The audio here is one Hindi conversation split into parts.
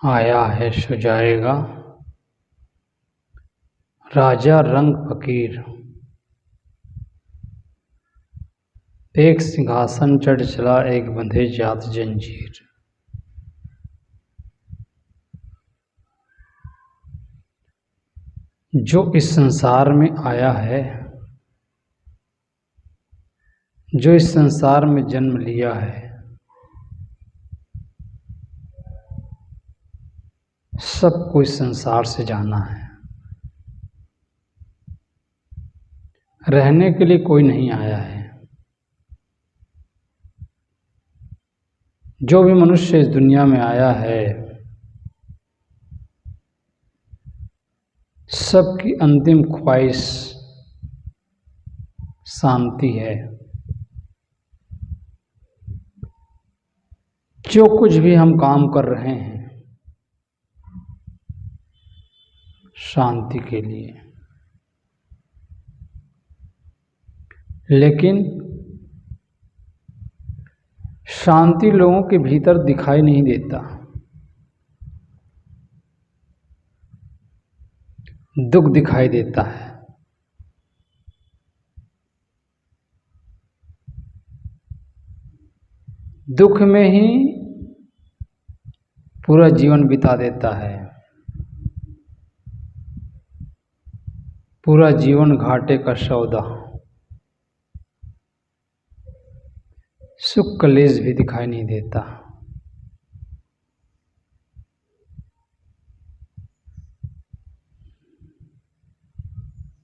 आया है सो जाएगा। राजा रंग फकीर एक सिंहासन चढ़ चला, एक बंधे जात जंजीर। जो इस संसार में आया है, जो इस संसार में जन्म लिया है, सबको इस संसार से जाना है। रहने के लिए कोई नहीं आया है। जो भी मनुष्य इस दुनिया में आया है, सबकी अंतिम ख्वाहिश शांति है। जो कुछ भी हम काम कर रहे हैं, शांति के लिए। लेकिन शांति लोगों के भीतर दिखाई नहीं देता। दुख दिखाई देता है। दुख में ही पूरा जीवन बिता देता है। पूरा जीवन घाटे का सौदा। सुख कलेश भी दिखाई नहीं देता।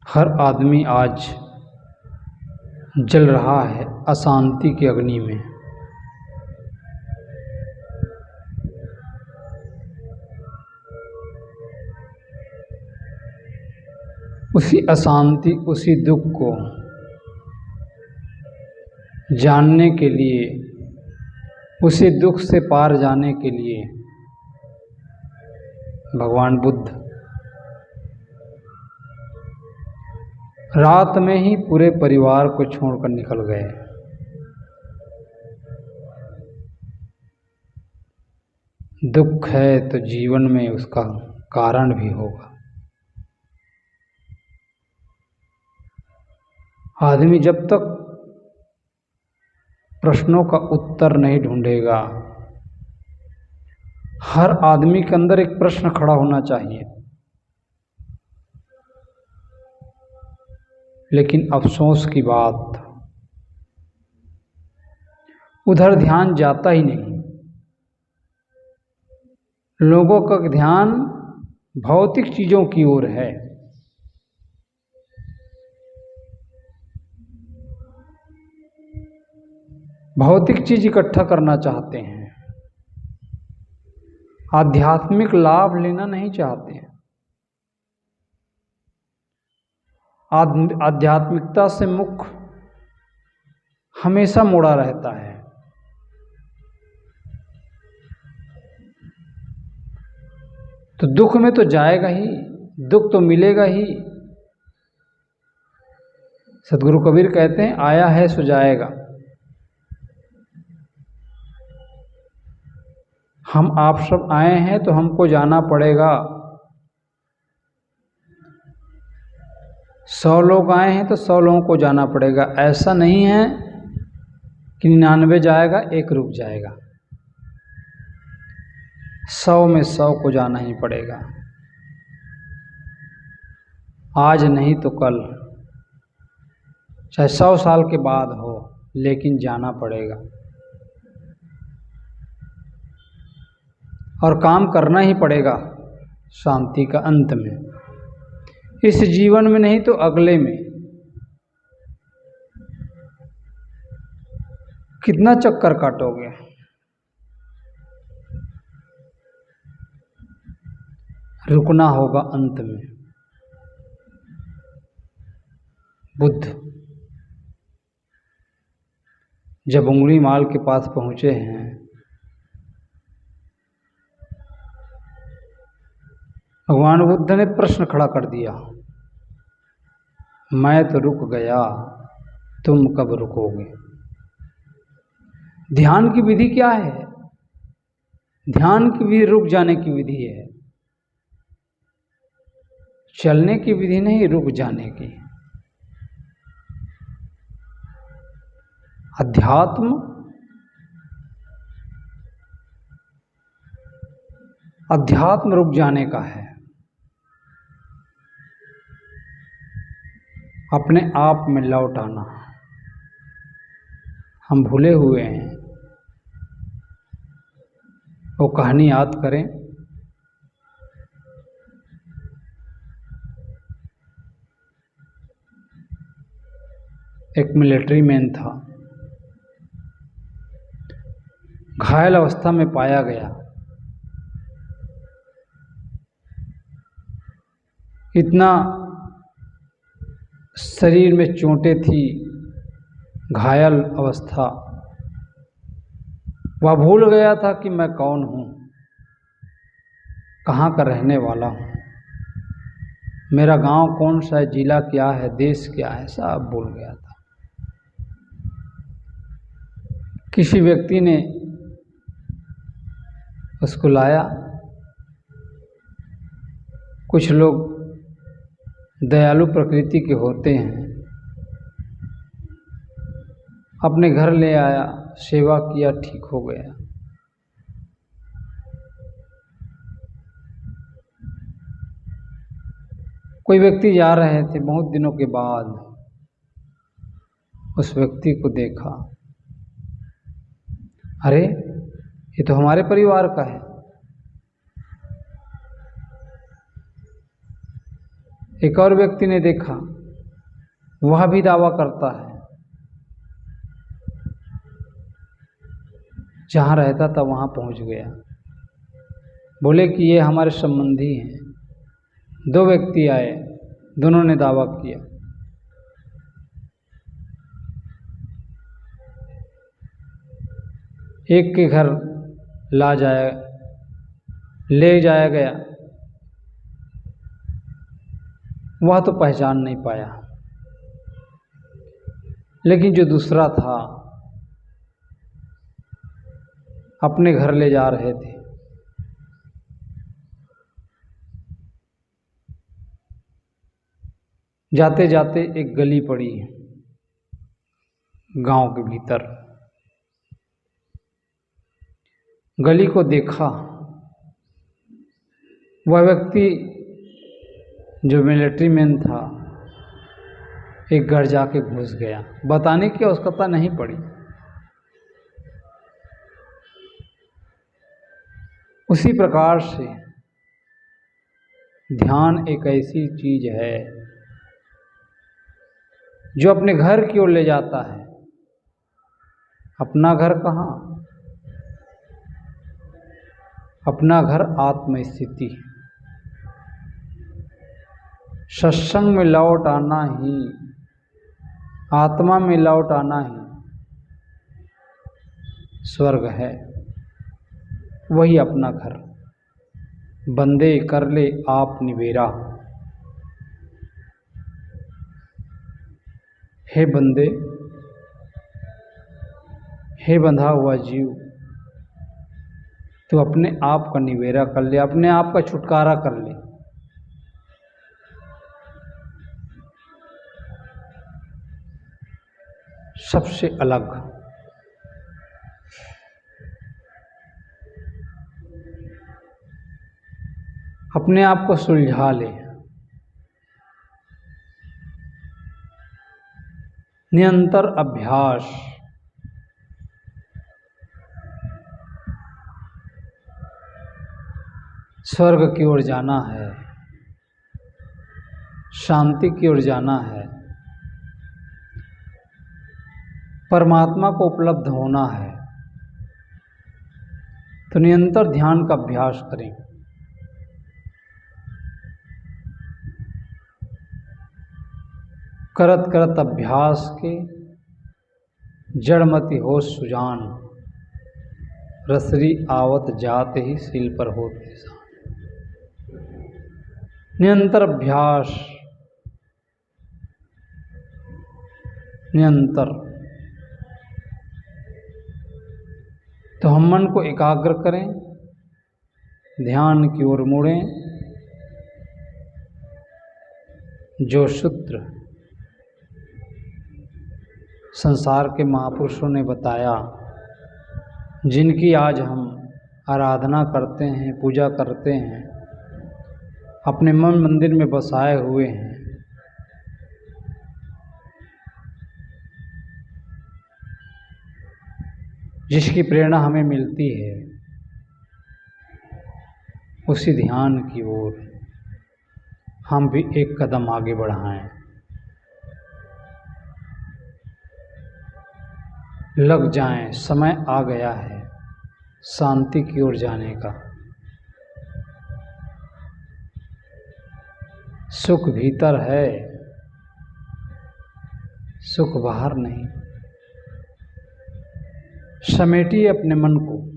हर आदमी आज जल रहा है अशांति की अग्नि में। उसी अशांति, उसी दुख को जानने के लिए, उसी दुख से पार जाने के लिए भगवान बुद्ध रात में ही पूरे परिवार को छोड़कर निकल गए। दुख है तो जीवन में उसका कारण भी होगा। आदमी जब तक प्रश्नों का उत्तर नहीं ढूंढेगा, हर आदमी के अंदर एक प्रश्न खड़ा होना चाहिए। लेकिन अफसोस की बात, उधर ध्यान जाता ही नहीं। लोगों का ध्यान भौतिक चीजों की ओर है। भौतिक चीज इकट्ठा करना चाहते हैं, आध्यात्मिक लाभ लेना नहीं चाहते हैं। आध्यात्मिकता से मुख हमेशा मुड़ा रहता है। तो दुख में तो जाएगा ही, दुख तो मिलेगा ही। सदगुरु कबीर कहते हैं, आया है सो जाएगा। हम आप सब आए हैं तो हमको जाना पड़ेगा। 100 लोग आए हैं तो 100 लोगों को जाना पड़ेगा। ऐसा नहीं है कि 99 जाएगा, 1 रुक जाएगा। 100 में 100 को जाना ही पड़ेगा। आज नहीं तो कल, चाहे 100 साल के बाद हो, लेकिन जाना पड़ेगा। और काम करना ही पड़ेगा शांति का अंत में। इस जीवन में नहीं तो अगले में। कितना चक्कर काटोगे? रुकना होगा अंत में। बुद्ध जब उंगली माल के पास पहुंचे हैं, भगवान बुद्ध ने प्रश्न खड़ा कर दिया, मैं तो रुक गया, तुम कब रुकोगे? ध्यान की विधि क्या है? ध्यान की विधि रुक जाने की विधि है, चलने की विधि नहीं, रुक जाने की। अध्यात्म रुक जाने का है, अपने आप में लौट आना। हम भूले हुए हैं, वो कहानी याद करें। एक मिलिट्री मैन था, घायल अवस्था में पाया गया। इतना शरीर में चोटें थी, घायल अवस्था। वह भूल गया था कि मैं कौन हूँ, कहाँ का रहने वाला हूँ, मेरा गांव कौन सा है, जिला क्या है, देश क्या है, सब भूल गया था। किसी व्यक्ति ने उसको लाया। कुछ लोग दयालु प्रकृति के होते हैं, अपने घर ले आया, सेवा किया, ठीक हो गया। कोई व्यक्ति जा रहे थे, बहुत दिनों के बाद उस व्यक्ति को देखा, अरे ये तो हमारे परिवार का है। एक और व्यक्ति ने देखा, वह भी दावा करता है, जहाँ रहता था वहाँ पहुँच गया। बोले कि ये हमारे संबंधी हैं। दो व्यक्ति आए, दोनों ने दावा किया। एक के घर ले जाया गया, वह तो पहचान नहीं पाया, लेकिन जो दूसरा था, अपने घर ले जा रहे थे, जाते जाते एक गली पड़ी गांव के भीतर। गली को देखा, वह व्यक्ति जो मिलिट्री मैन था, एक घर जाके घुस गया। बताने की आवश्यकता नहीं पड़ी। उसी प्रकार से ध्यान एक ऐसी चीज है जो अपने घर की ओर ले जाता है। अपना घर कहाँ? अपना घर आत्मस्थिति। सत्संग में लौट आना ही, आत्मा में लौट आना ही स्वर्ग है। वही अपना घर। बंदे कर ले आप निवेरा। हे बंदे, हे बंधा हुआ जीव, तू अपने आप का निवेरा कर ले, अपने आप का छुटकारा कर ले। सबसे अलग अपने आप को सुलझा ले। निरंतर अभ्यास। स्वर्ग की ओर जाना है, शांति की ओर जाना है, परमात्मा को उपलब्ध होना है, तो निरंतर ध्यान का अभ्यास करें। करत करत अभ्यास के जड़मति हो सुजान, रसरी आवत जात ही सील पर होत निशान। निरंतर अभ्यास, निरंतर। तो हम मन को एकाग्र करें, ध्यान की ओर मुड़ें। जो सूत्र संसार के महापुरुषों ने बताया, जिनकी आज हम आराधना करते हैं, पूजा करते हैं, अपने मन मंदिर में बसाए हुए हैं, जिसकी प्रेरणा हमें मिलती है, उसी ध्यान की ओर हम भी एक कदम आगे बढ़ाएं। लग जाएं, समय आ गया है शांति की ओर जाने का। सुख भीतर है, सुख बाहर नहीं। समेटिए अपने मन को।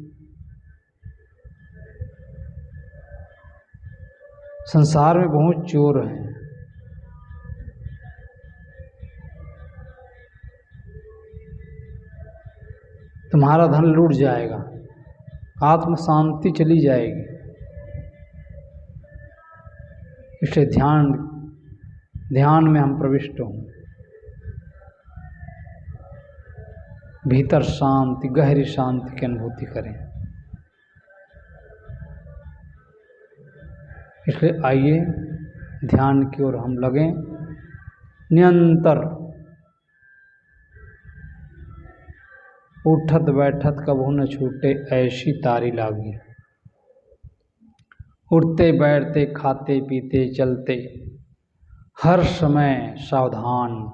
संसार में बहुत चोर हैं, तुम्हारा धन लूट जाएगा, आत्म शांति चली जाएगी। इसलिए ध्यान में हम प्रविष्ट हों, भीतर शांति, गहरी शांति की अनुभूति करें। इसलिए आइए ध्यान की ओर हम लगें। निरंतर उठत बैठत कबहू न छूटे, ऐसी तारी लागी। उठते बैठते खाते पीते चलते, हर समय सावधान।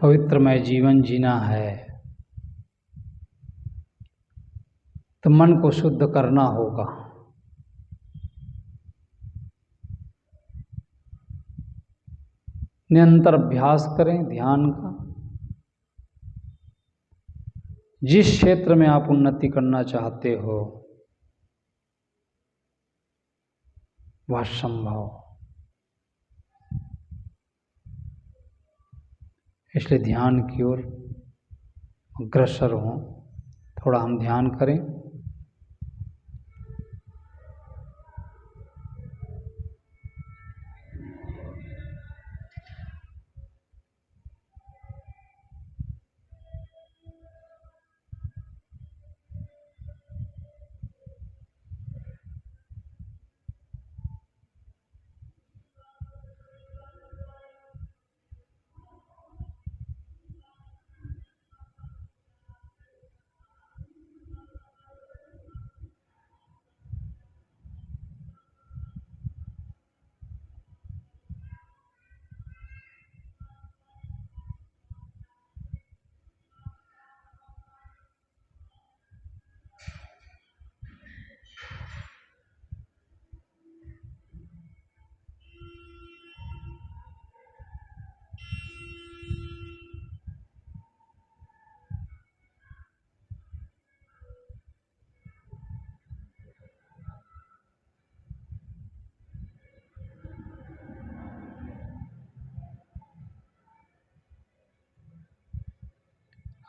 पवित्रमय जीवन जीना है तो मन को शुद्ध करना होगा। निरंतर अभ्यास करें ध्यान का। जिस क्षेत्र में आप उन्नति करना चाहते हो वह संभव। इसलिए ध्यान की ओर अग्रसर हों। थोड़ा हम ध्यान करें।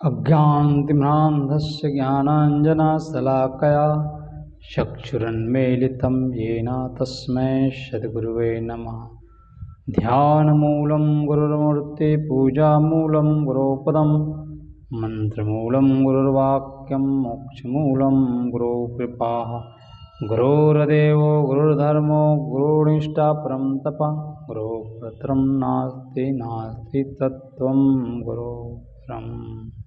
अज्ञानतिम्रान्धस्य ज्ञानाञ्जनशलाकया चक्षुरुन्मीलितं येन तस्मै सद्गुरुवे नमः। ध्यानमूलं गुरुर्मूर्ति, पूजामूलं गुरुपदं, मन्त्रमूलं गुरुर्वाक्यं, मोक्षमूलं गुरुकृपा। गुरुर्देवो गुरुर्धर्मो गुरुर्निष्ठा परं तपः। गुरुः परतरं नास्ति, नास्ति तत्त्वं गुरुः परम्।